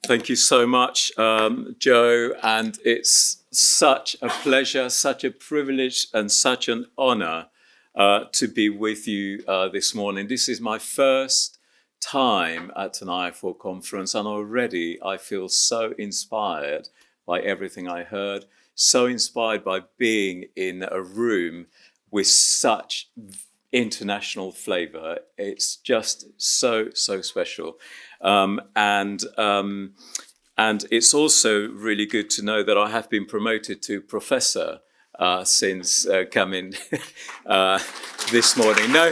Thank you so much, Joe. And it's such a pleasure, such a privilege, and such an honor to be with you this morning. This is my first time at an IAFOR conference, and already I feel so inspired by everything I heard, so inspired by being in a room with such international flavor. It's just so special. And it's also really good to know that I have been promoted to professor since coming this morning. No,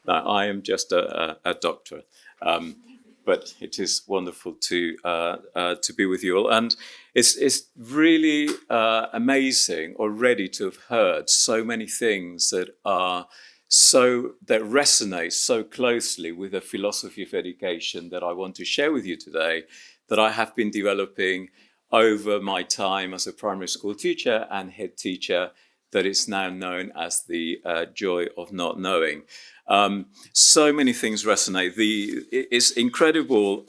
no, I am just a doctor. But it is wonderful to be with you all, and it's really amazing already to have heard so many things that resonate so closely with the philosophy of education that I want to share with you today, that I have been developing over my time as a primary school teacher and head teacher, that is now known as the joy of not knowing. So many things resonate. It's incredible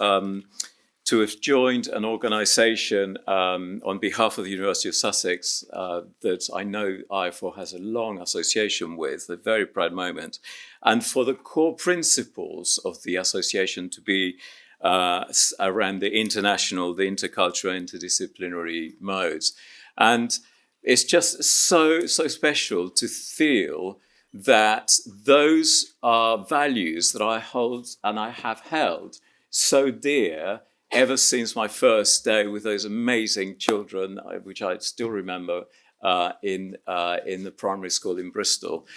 to have joined an organisation on behalf of the University of Sussex that I know IAFOR has a long association with, a very proud moment, and for the core principles of the association to be around the international, the intercultural, interdisciplinary modes. And it's just so special to feel that those are values that I hold and I have held so dear ever since my first day with those amazing children, which I still remember in the primary school in Bristol,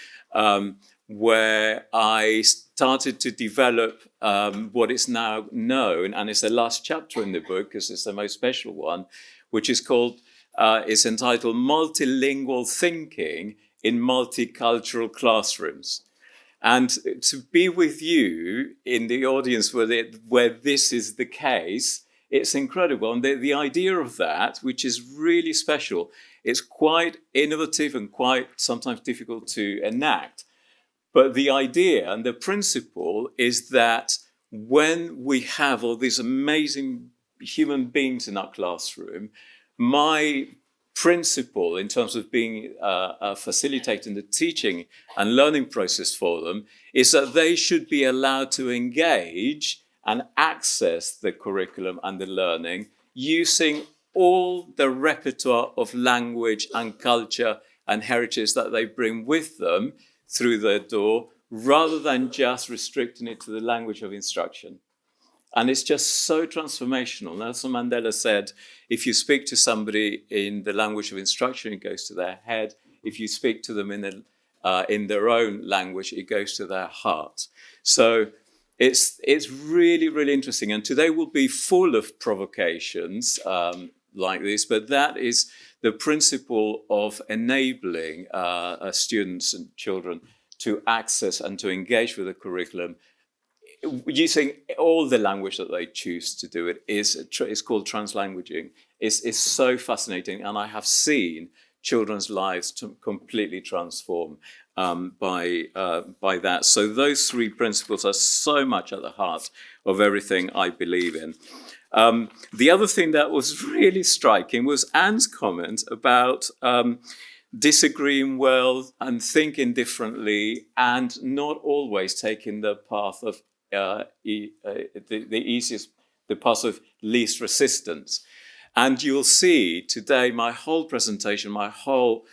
where I started to develop what is now known, and it's the last chapter in the book because it's the most special one, which is called, it's entitled Multilingual Thinking in Multicultural Classrooms. And to be with you in the audience where this is the case, it's incredible. And the idea of that, which is really special, it's quite innovative and quite sometimes difficult to enact. But the idea and the principle is that when we have all these amazing human beings in our classroom, my principle in terms of being facilitating the teaching and learning process for them is that they should be allowed to engage and access the curriculum and the learning using all the repertoire of language and culture and heritage that they bring with them through their door, rather than just restricting it to the language of instruction. And it's just so transformational. Nelson Mandela said, if you speak to somebody in the language of instruction, it goes to their head. If you speak to them in their own language, it goes to their heart. So it's really interesting. And today will be full of provocations like this, but that is the principle of enabling students and children to access and to engage with the curriculum using all the language that they choose to do it. It's called translanguaging. It's so fascinating, and I have seen children's lives completely transform by that. So those three principles are so much at the heart of everything I believe in. The other thing that was really striking was Anne's comment about disagreeing well and thinking differently, and not always taking the path of the path of least resistance. And you'll see today my whole presentation, my whole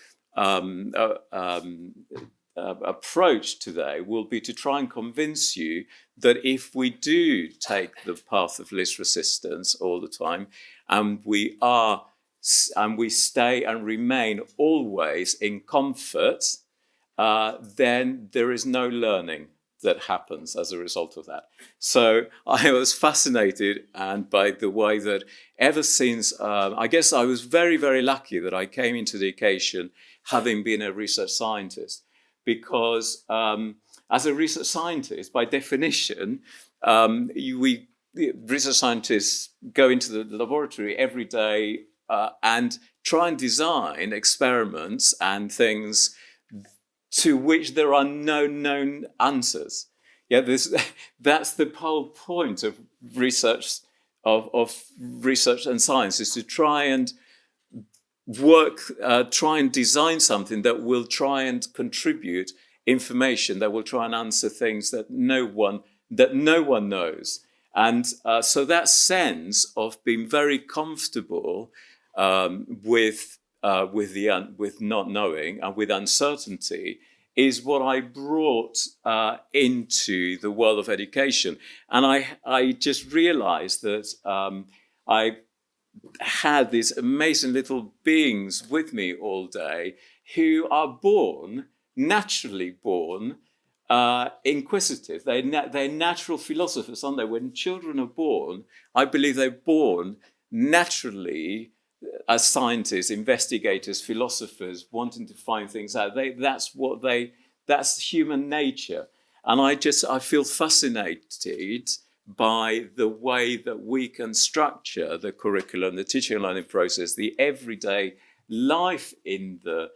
approach today will be to try and convince you that if we do take the path of least resistance all the time, and we stay and remain always in comfort, then there is no learning that happens as a result of that. So I was fascinated and by the way that ever since, I guess I was very lucky that I came into education having been a research scientist, because as a research scientist, by definition, research scientists go into the laboratory every day and try and design experiments and things to which there are no known answers. Yeah, that's the whole point of research, of research and science, is to try and try and design something that will try and contribute information, that will try and answer things that no one knows. And so that sense of being very comfortable with not knowing and with uncertainty is what I brought into the world of education. And I just realized that I had these amazing little beings with me all day who are naturally born inquisitive. They're natural philosophers, aren't they? When children are born, I believe they're born naturally as scientists, investigators, philosophers, wanting to find things out. That's human nature. And I feel fascinated by the way that we can structure the curriculum, the teaching and learning process, the everyday life in the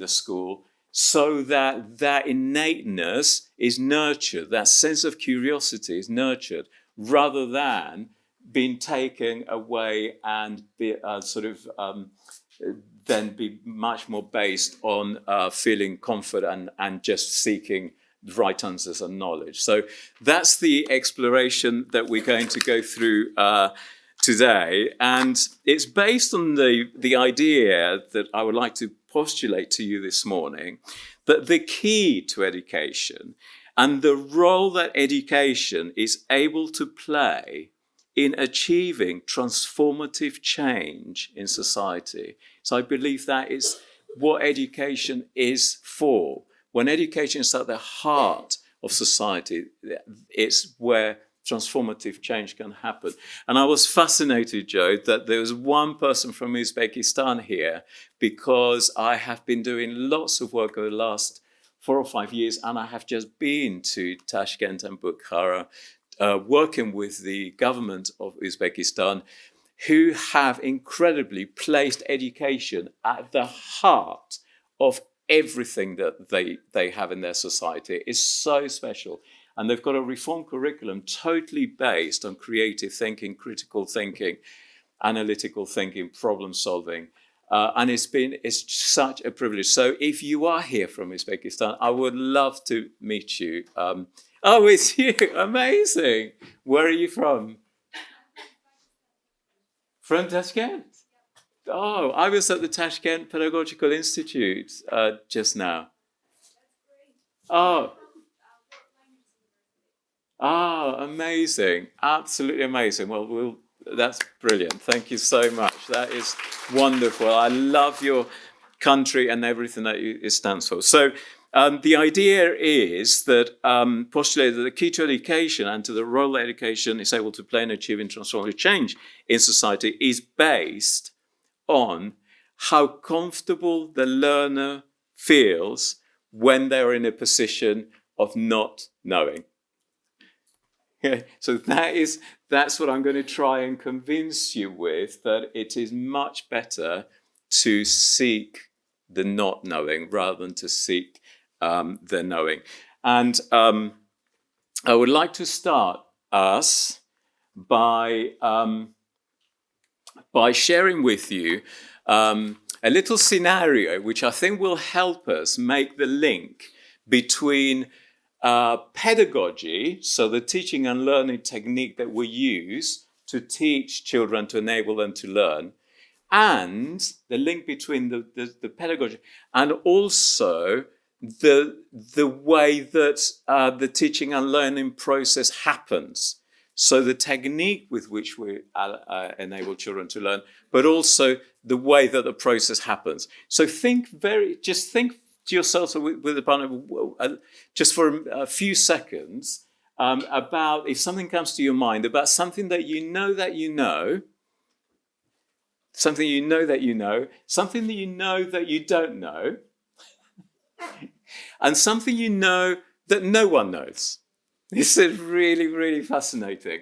school, so that innateness is nurtured, that sense of curiosity is nurtured, rather than being taken away and then be much more based on feeling comfort and just seeking right answers and knowledge. So that's the exploration that we're going to go through today. And it's based on the idea that I would like to postulate to you this morning, that the key to education and the role that education is able to play in achieving transformative change in society. So I believe that is what education is for. When education is at the heart of society, it's where transformative change can happen. And I was fascinated, Joe, that there was one person from Uzbekistan here, because I have been doing lots of work over the last 4 or 5 years, and I have just been to Tashkent and Bukhara, working with the government of Uzbekistan, who have incredibly placed education at the heart of everything that they have in their society. Is so special. And they've got a reform curriculum totally based on creative thinking, critical thinking, analytical thinking, problem solving. And it's such a privilege. So if you are here from Uzbekistan, I would love to meet you. Oh, it's you. Amazing. Where are you from? From Tashkent? Oh, I was at the Tashkent Pedagogical Institute just now. Oh. Oh, amazing. Absolutely amazing. Well, that's brilliant. Thank you so much. That is wonderful. I love your country and everything that it stands for. So the idea is that postulate that the key to education and to the role that education is able to play in achieving transformative change in society is based on how comfortable the learner feels when they're in a position of not knowing. Yeah, so that's what I'm going to try and convince you with, that it is much better to seek the not knowing rather than to seek the knowing. And I would like to start us by sharing with you a little scenario which I think will help us make the link between pedagogy, so the teaching and learning technique that we use to teach children, to enable them to learn, and the link between the pedagogy and also the way that the teaching and learning process happens. So the technique with which we enable children to learn, but also the way that the process happens. So think to yourself with a partner, just for a few seconds, about, if something comes to your mind, about something that you know that you know, something you know that you know, something that you know that you don't know, and something you know that no one knows. This is really, really fascinating,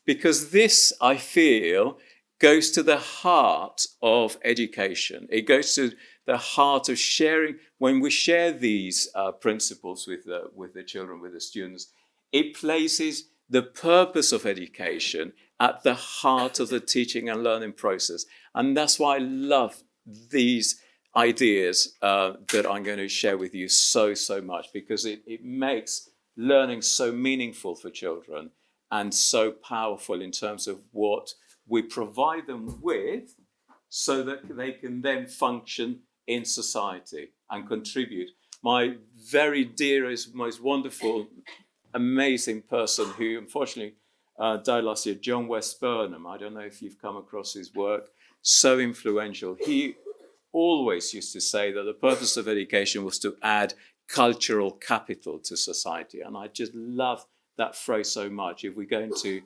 because this, I feel, goes to the heart of education. It goes to the heart of sharing. When we share these principles with the children, with the students, it places the purpose of education at the heart of the teaching and learning process. And that's why I love these ideas that I'm going to share with you so much, because it makes learning so meaningful for children and so powerful in terms of what we provide them with so that they can then function in society and contribute. My very dearest, most wonderful, amazing person who unfortunately died last year, John West Burnham. I don't know if you've come across his work, so influential. He always used to say that the purpose of education was to add cultural capital to society. And I just love that phrase so much. If we're going to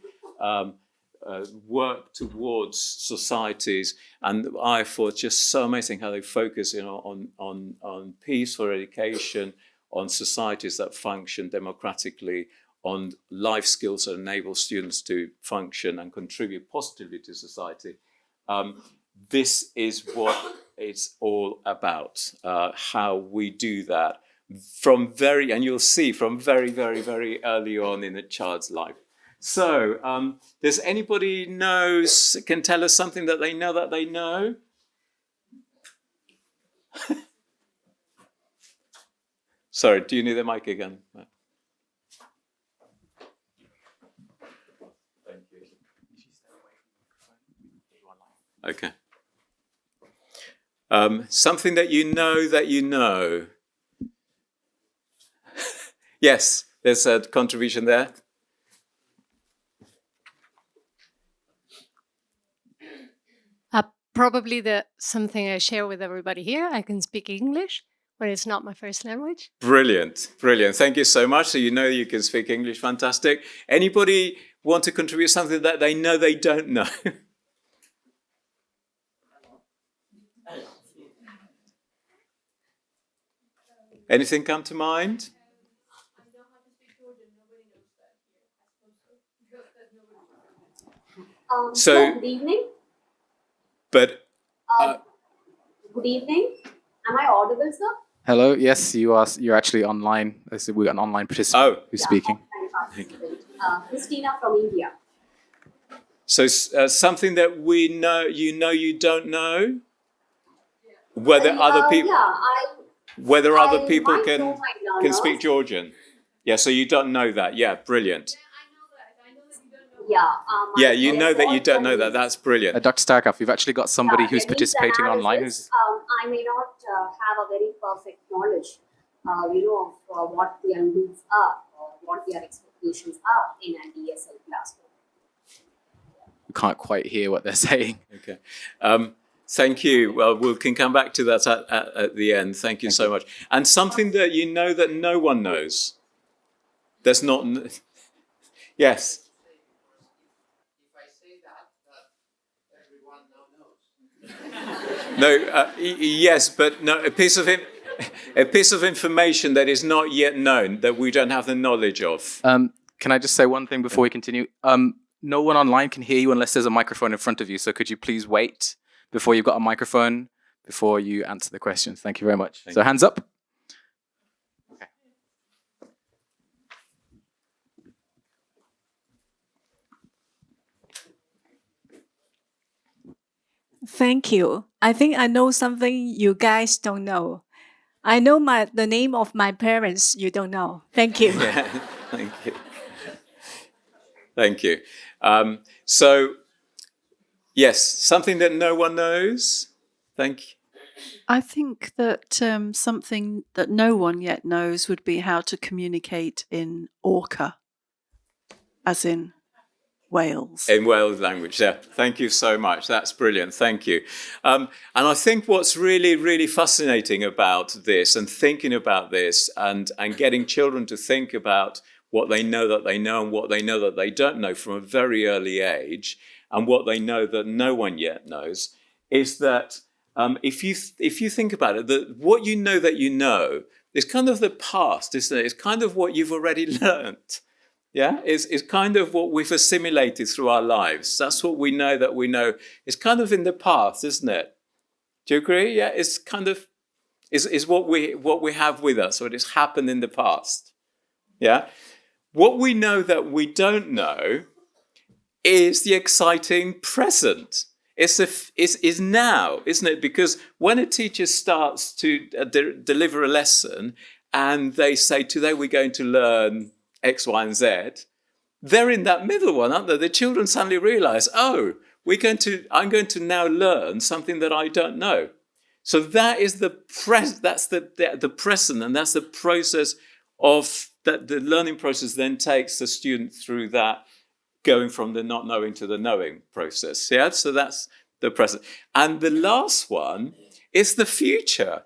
work towards societies, and IAFOR, it's just so amazing how they focus on peace for education, on societies that function democratically, on life skills that enable students to function and contribute positively to society. This is what it's all about, how we do that and you'll see from very, very, very early on in a child's life. So, does anybody can tell us something that they know? Sorry, do you need the mic again? Thank you. Okay. Something that you know. Yes, there's a contribution there. Probably something I share with everybody here. I can speak English, but it's not my first language. Brilliant. Thank you so much. So you can speak English. Fantastic. Anybody want to contribute something that they know they don't know? Anything come to mind? So, good evening. But good evening. Am I audible, sir? Hello. Yes, you are. You're actually online. We've got an online participant who's speaking. Christina from India. So something that we know, you don't know. Whether other people, other people can speak Georgian. Yeah. So you don't know that. Yeah. Brilliant. Yeah, you know that you don't know that. That's brilliant. Dr. Staricoff, we've actually got somebody who's participating online. I may not have a very perfect knowledge, of what their needs are or what their expectations are in an ESL classroom. We can't quite hear what they're saying. Okay. Thank you. Well, we can come back to that at the end. Thank you so much. And something that you know that no one knows. There's not. Yes. No, yes, but no. A piece of information that is not yet known, that we don't have the knowledge of. Can I just say one thing before we continue? No one online can hear you unless there's a microphone in front of you. So could you please wait before you've got a microphone before you answer the questions? Thank you very much. So hands up. Okay. Thank you. I think I know something you guys don't know. I know the name of my parents you don't know. Thank you. Yeah, thank you. Thank you. So, yes, something that no one knows. Thank you. I think that something that no one yet knows would be how to communicate in Orca, as in Wales. In Wales language, yeah. Thank you so much. That's brilliant. Thank you. And I think what's really, really fascinating about this and thinking about this and getting children to think about what they know that they know and what they know that they don't know from a very early age and what they know that no one yet knows is that if you think about it, that what you know that you know is kind of the past, isn't it? It's kind of what you've already learned. Yeah, it's kind of what we've assimilated through our lives. That's what we know that we know. It's kind of in the past, isn't it? Do you agree? Yeah, it's kind of is what we have with us, what has happened in the past. Yeah? What we know that we don't know is the exciting present. It's now, isn't it? Because when a teacher starts to deliver a lesson and they say, today we're going to learn X, Y, and Z, they're in that middle one, aren't they? The children suddenly realize, oh, I'm going to now learn something that I don't know. So that is the present, and that's the process of that. The learning process then takes the student through that, going from the not knowing to the knowing process. Yeah, so that's the present. And the last one is the future.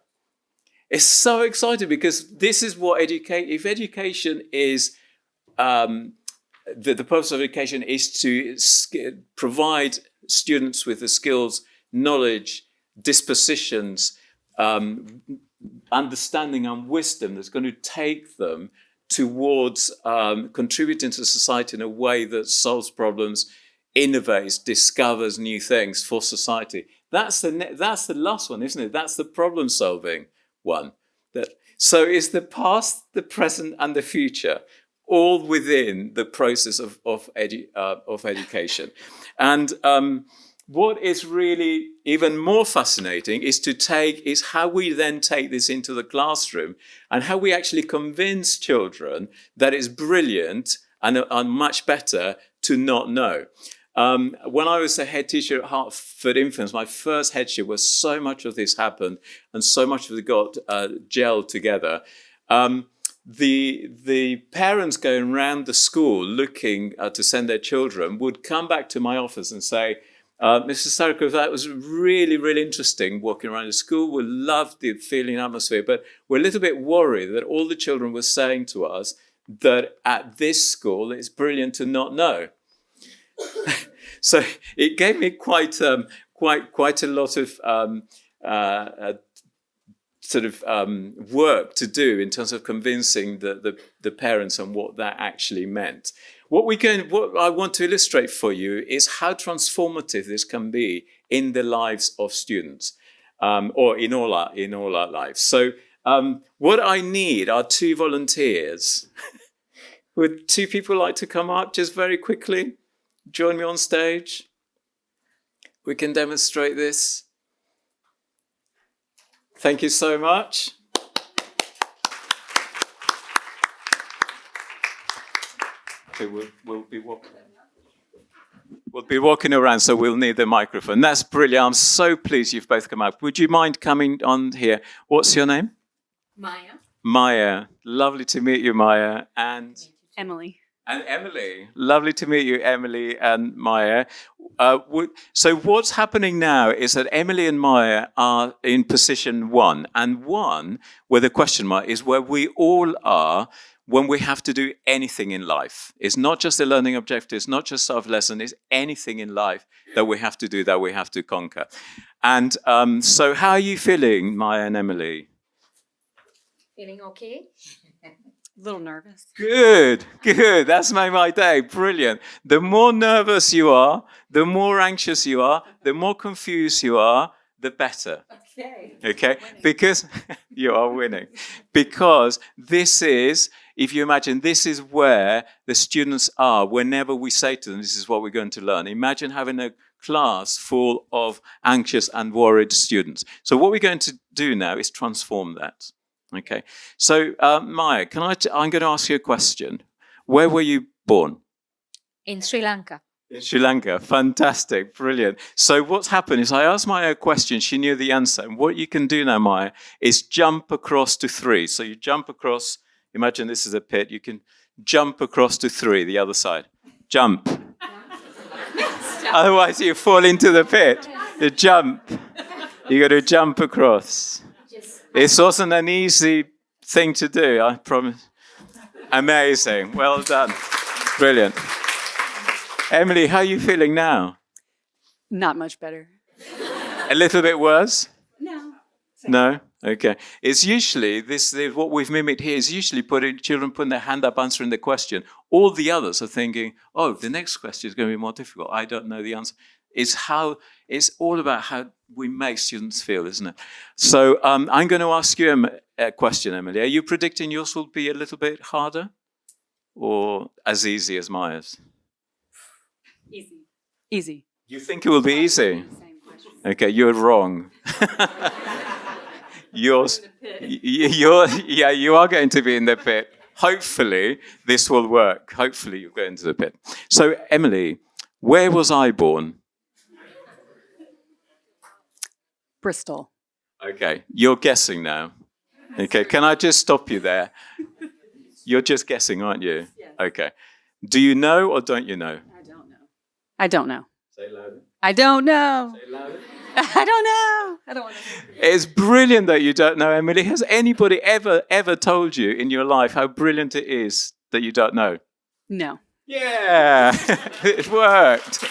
It's so exciting because this is what if education is, the purpose of education is to provide students with the skills, knowledge, dispositions, understanding and wisdom that's going to take them towards contributing to society in a way that solves problems, innovates, discovers new things for society. That's the last one, isn't it? That's the problem-solving one. So it's the past, the present, and the future, all within the process of education. And what is really even more fascinating is how we then take this into the classroom and how we actually convince children that it's brilliant and much better to not know. When I was a head teacher at Hartford Infants, my first headship, where so much of this happened and so much of it got gelled together, the parents going around the school looking to send their children would come back to my office and say, Mr. Staricoff, that was really, really interesting walking around the school. We loved the feeling atmosphere, but we're a little bit worried that all the children were saying to us that at this school it's brilliant to not know. So it gave me quite a lot of work to do in terms of convincing the parents on what that actually meant. What I want to illustrate for you is how transformative this can be in the lives of students, or in all our lives. So what I need are 2 volunteers. Would 2 people like to come up just very quickly? Join me on stage. We can demonstrate this. Thank you so much. Okay, we'll be walking around, so we'll need the microphone. That's brilliant. I'm so pleased you've both come up. Would you mind coming on here? What's your name? Maya. Maya. Lovely to meet you, Maya. And Emily. And Emily. Lovely to meet you, Emily and Maya. So what's happening now is that Emily and Maya are in position 1. And 1, where the question mark, is where we all are when we have to do anything in life. It's not just a learning objective, it's not just self-lesson, it's anything in life that we have to do, that we have to conquer. And so how are you feeling, Maya and Emily? Feeling okay? A little nervous. Good. That's made my day. Brilliant. The more nervous you are, the more anxious you are, the more confused you are, the better. Okay? Because you are winning. Because this is, if you imagine, this is where the students are whenever we say to them, this is what we're going to learn. Imagine having a class full of anxious and worried students. So what we're going to do now is transform that. Okay, so Maya, I'm going to ask you a question. Where were you born? In Sri Lanka. In Sri Lanka. Fantastic, brilliant. So what's happened is I asked Maya a question, she knew the answer. And what you can do now, Maya, is jump across to 3. So you jump across, imagine this is a pit, you can jump across to 3, the other side. Jump. Otherwise you fall into the pit. You jump. You got to jump across. It wasn't an easy thing to do, I promise. Amazing. Well done. Brilliant. Emily, how are you feeling now? Not much better. A little bit worse? No? Okay. It's usually, what we've mimicked here is usually children putting their hand up answering the question. All the others are thinking, oh, the next question is going to be more difficult. I don't know the answer. It's all about how we make students feel, isn't it? So I'm going to ask you a question, Emily. Are you predicting yours will be a little bit harder or as easy as Maya's? Easy. Easy. You think it will be easy? Okay, you're wrong. Yours, you are going to be in the pit. Hopefully, this will work. Hopefully, you'll go into the pit. So, Emily, where was I born? Bristol. Okay, you're guessing now. Okay, can I just stop you there? You're just guessing, aren't you? Yes. Okay. Do you know or don't you know? I don't know. I don't know. Say louder. I don't know. Say louder. I don't know. I don't want to. It's brilliant that you don't know, Emily. Has anybody ever told you in your life how brilliant it is that you don't know? No. Yeah, it worked.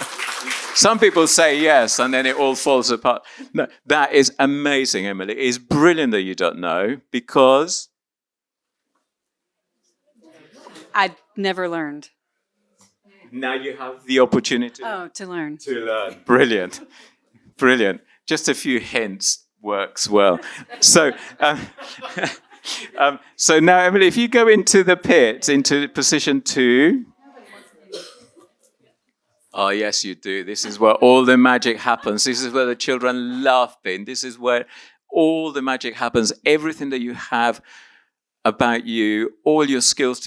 Some people say yes, and then it all falls apart. No, that is amazing, Emily. It's brilliant that you don't know because I never learned. now you have the opportunity To learn. to learn. Brilliant. Brilliant. Just a few hints works well. So, so now, Emily, if you go into the pit, into position 2. Oh, yes, you do. This is where all the magic happens. This is where the children love being. This is where all the magic happens. Everything that you have about you, all your skills,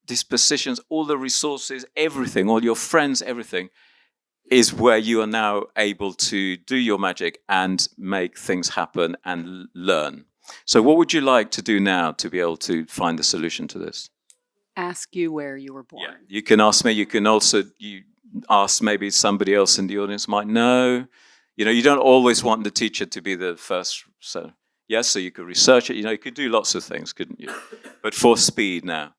dispositions, all the resources, everything, all your friends, everything, is where you are now able to do your magic and make things happen and learn. So what would you like to do now to be able to find the solution to this? Ask you where you were born. Yeah, you can ask me. You can also ask maybe somebody else in the audience might know. You know, you don't always want the teacher to be the first. So yes, so you could research it. You know, you could do lots of things, couldn't you? But for speed now.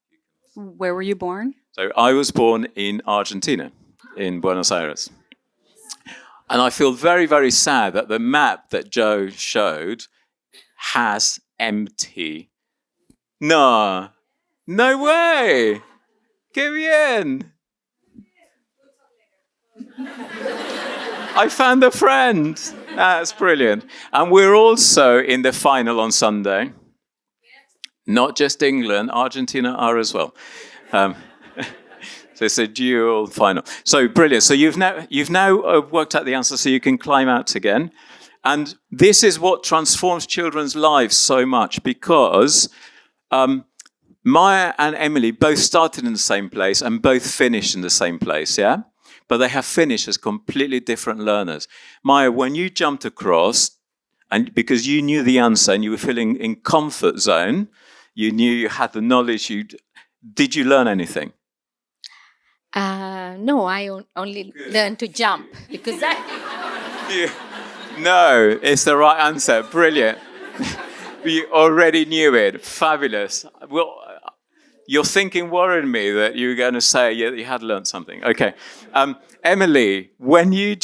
Where were you born? So I was born in Argentina, in Buenos Aires. And I feel very, very sad that the map that Joe showed has empty. No way. Qué bien. I found a friend. That's brilliant. And we're also in the final on Sunday. Not just England, Argentina are as well. So it's a dual final. So brilliant. So you've now worked out the answer, so you can climb out again. And this is what transforms children's lives so much, because Maya and Emily both started in the same place and both finished in the same place, yeah? But they have finished as completely different learners. Maya, when you jumped across, and because you knew the answer and you were feeling in comfort zone, you knew you had the knowledge, did you learn anything? No, I only learned to jump because I. No, it's the right answer. Brilliant. You already knew it. Fabulous. Well, your thinking worried me that you were going to say you had learned something. Okay. Emily, when you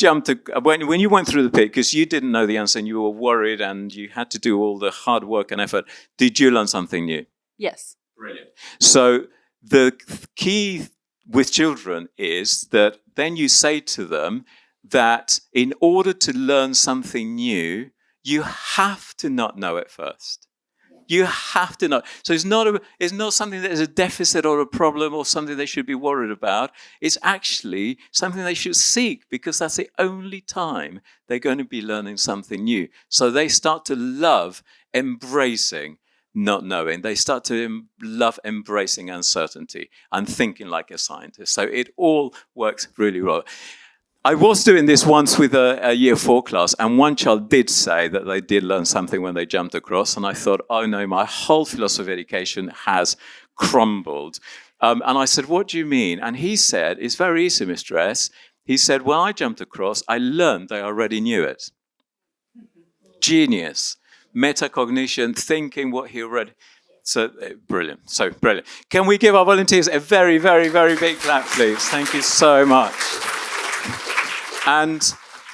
when you went through the pit, because you didn't know the answer and you were worried and you had to do all the hard work and effort, did you learn something new? Yes. Brilliant. So the key with children is that then you say to them that in order to learn something new, you have to not know it first. You have to know. So it's not something that is a deficit or a problem or something they should be worried about. It's actually something they should seek, because that's the only time they're going to be learning something new. So they start to love embracing not knowing. They start to love embracing uncertainty and thinking like a scientist. So it all works really well. I was doing this once with a year 4 class, and one child did say that they did learn something when they jumped across, and I thought, oh no, my whole philosophy of education has crumbled. And I said, what do you mean? And he said, it's very easy, Mr. S. He said, when I jumped across, I learned they already knew it. Genius. Metacognition, thinking what he already... So brilliant. So brilliant. Can we give our volunteers a very, very, very big clap, please? Thank you so much. And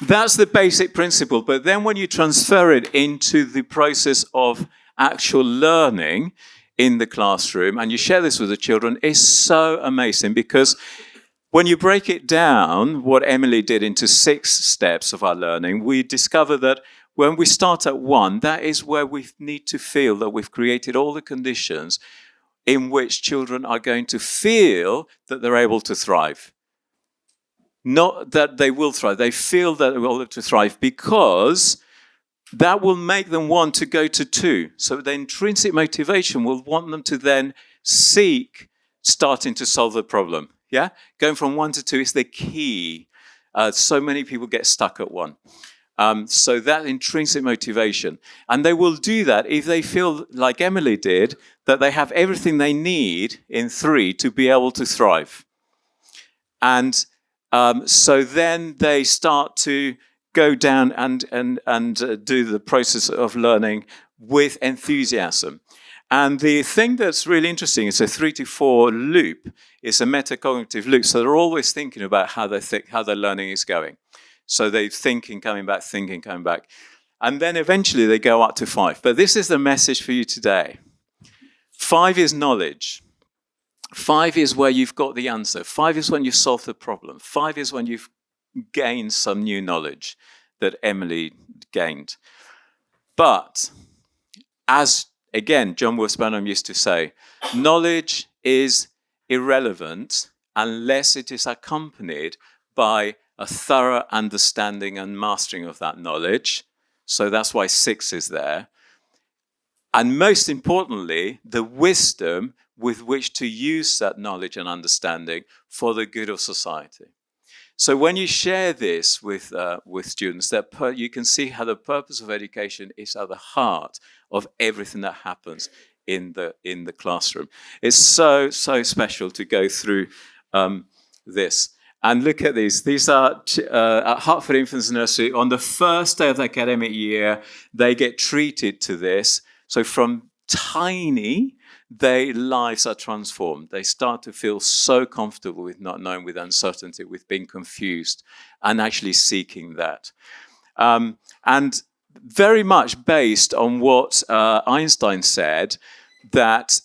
that's the basic principle. But then when you transfer it into the process of actual learning in the classroom, and you share this with the children, it's so amazing, because When you break it down, what Emily did into 6 steps of our learning, we discover that when we start at 1, that is where we need to feel that we've created all the conditions in which children are going to feel that they're able to thrive. Not that they will thrive, they feel that they're able to thrive because that will make them want to go to 2. So the intrinsic motivation will want them to then seek starting to solve the problem. Yeah? Going from 1 to 2 is the key. So many people get stuck at 1. So that intrinsic motivation. And they will do that if they feel, like Emily did, that they have everything they need in 3 to be able to thrive. And so then they start to go down and do the process of learning with enthusiasm. And the thing that's really interesting is a 3 to 4 loop. It's a metacognitive loop. So they're always thinking about how their learning is going. So they're thinking, coming back, thinking, coming back. And then eventually they go up to 5. But this is the message for you today. 5 is knowledge. 5 is where you've got the answer. 5 is when you solve the problem. 5 is when you've gained some new knowledge that Emily gained. But as, again, John Wolfsbottom used to say, knowledge is irrelevant unless it is accompanied by a thorough understanding and mastering of that knowledge. So that's why 6 is there. And most importantly, the wisdom with which to use that knowledge and understanding for the good of society. So when you share this with students, you can see how the purpose of education is at the heart of everything that happens in the classroom. It's so special to go through this. And look at these. These are at Hertford Infants Nursery. On the first day of the academic year, they get treated to this. So from tiny, their lives are transformed. They start to feel so comfortable with not knowing, with uncertainty, with being confused, and actually seeking that. And very much based on what Einstein said, that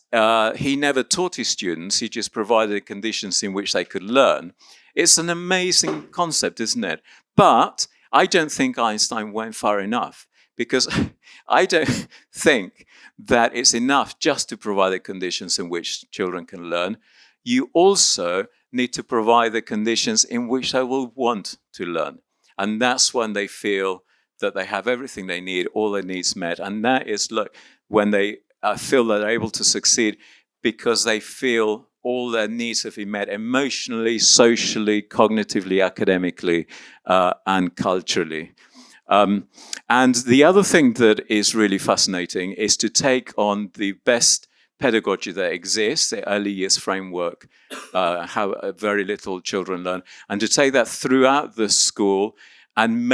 he never taught his students, he just provided the conditions in which they could learn. It's an amazing concept, isn't it? But I don't think Einstein went far enough, because I don't think that it's enough just to provide the conditions in which children can learn. You also need to provide the conditions in which they will want to learn. And that's when they feel that they have everything they need, all their needs met. And that is, look, when they feel that they're able to succeed because they feel all their needs have been met emotionally, socially, cognitively, academically, and culturally. And the other thing that is really fascinating is to take on the best pedagogy that exists, the early years framework, how very little children learn, and to take that throughout the school and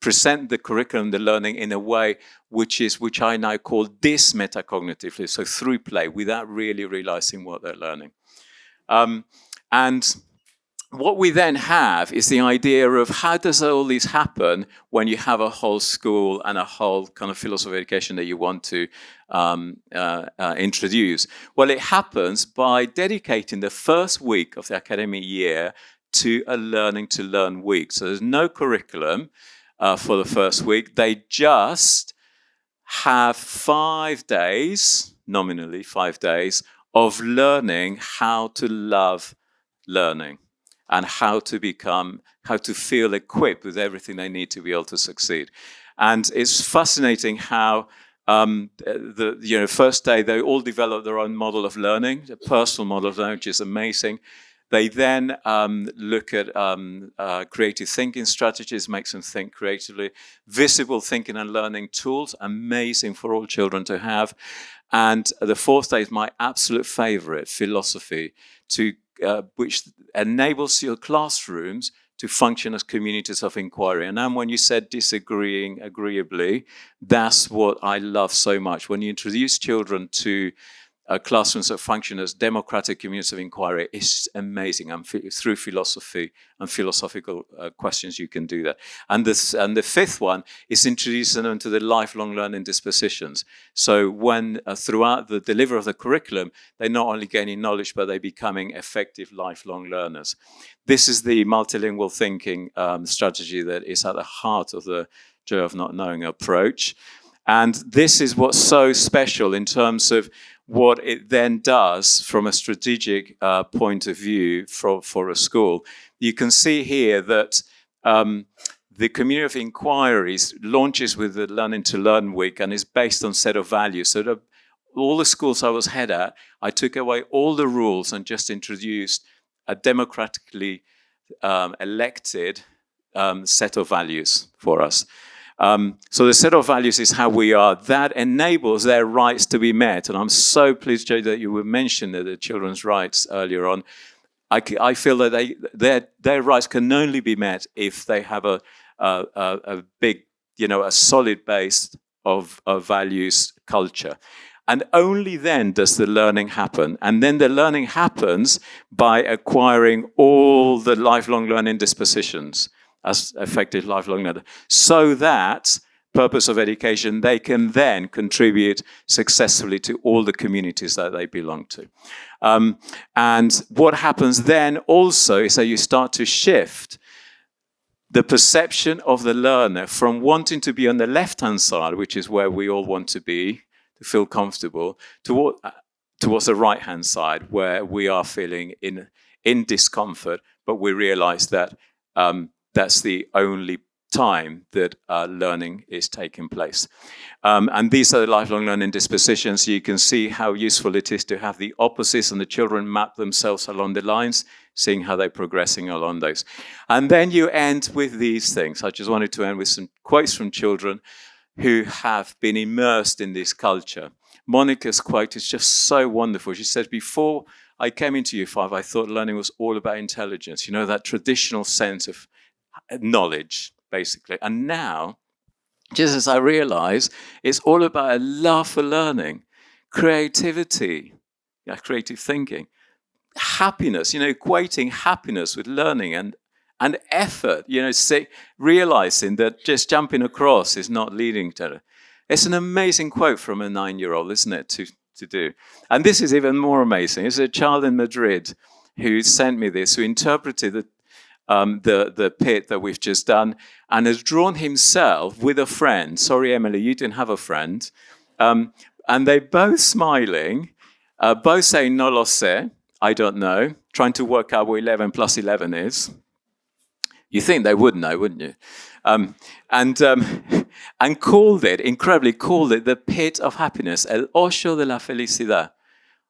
present the curriculum, the learning in a way which I now call dismetacognitively, so through play, without really realizing what they're learning. And what we then have is the idea of how does all this happen when you have a whole school and a whole kind of philosophy of education that you want to introduce. Well, it happens by dedicating the first week of the academic year to a learning to learn week. So there's no curriculum for the first week. They just have 5 days, nominally 5 days, of learning how to love learning and how to feel equipped with everything they need to be able to succeed. And it's fascinating how first day they all develop their own model of learning, a personal model of learning, which is amazing. They then look at creative thinking strategies, makes them think creatively. Visible thinking and learning tools, amazing for all children to have. And the fourth day is my absolute favorite, philosophy, which enables your classrooms to function as communities of inquiry. And then when you said disagreeing agreeably, that's what I love so much. When you introduce children to classrooms that function as democratic communities of inquiry is amazing. And through philosophy and philosophical questions, you can do that. And the fifth one is introducing them to the lifelong learning dispositions. So when throughout the delivery of the curriculum, they're not only gaining knowledge, but they're becoming effective lifelong learners. This is the multilingual thinking strategy that is at the heart of the Joy of Not Knowing approach. And this is what's so special in terms of what it then does from a strategic point of view for a school. You can see here that the community of inquiries launches with the Learning to Learn week and is based on set of values. So all the schools I was head at, I took away all the rules and just introduced a democratically elected set of values for us. So the set of values is how we are. That enables their rights to be met. And I'm so pleased, Jay, that you were mentioning the children's rights earlier on. I feel that their rights can only be met if they have a big, a solid base of values culture. And only then does the learning happen. And then the learning happens by acquiring all the lifelong learning dispositions as effective lifelong learner, so that purpose of education, they can then contribute successfully to all the communities that they belong to. And what happens then also is that you start to shift the perception of the learner from wanting to be on the left-hand side, which is where we all want to be, to feel comfortable, towards the right-hand side, where we are feeling in discomfort, but we realize that that's the only time that learning is taking place. And these are the lifelong learning dispositions. You can see how useful it is to have the opposites and the children map themselves along the lines, seeing how they're progressing along those. And then you end with these things. I just wanted to end with some quotes from children who have been immersed in this culture. Monica's quote is just so wonderful. She said, before I came into Year 5, I thought learning was all about intelligence, that traditional sense of knowledge, basically. And now, just as I realize, it's all about a love for learning, creativity, creative thinking, happiness, equating happiness with learning and effort, realizing that just jumping across is not leading to it. It's an amazing quote from a 9-year-old, isn't it, to do. And this is even more amazing. It's a child in Madrid who sent me this, who interpreted the pit that we've just done and has drawn himself with a friend. Sorry, Emily, you didn't have a friend. And they're both smiling, both saying, no lo sé, I don't know, trying to work out what 11 plus 11 is. You think they would know, wouldn't you? And incredibly called it the pit of happiness, el hoyo de la felicidad.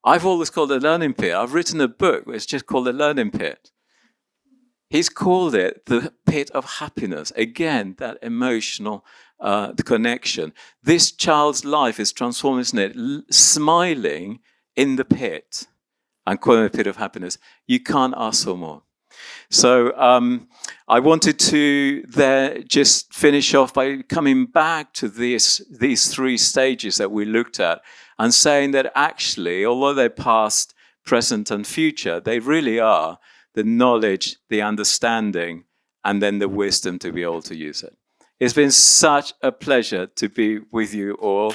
I've always called it a learning pit. I've written a book where it's just called the learning pit. He's called it the pit of happiness. Again, that emotional connection. This child's life is transformed, isn't it? Smiling in the pit and calling it the pit of happiness. You can't ask for more. So I wanted to just finish off by coming back to these 3 stages that we looked at and saying that actually, although they're past, present, and future, they really are the knowledge, the understanding, and then the wisdom to be able to use it. It's been such a pleasure to be with you all.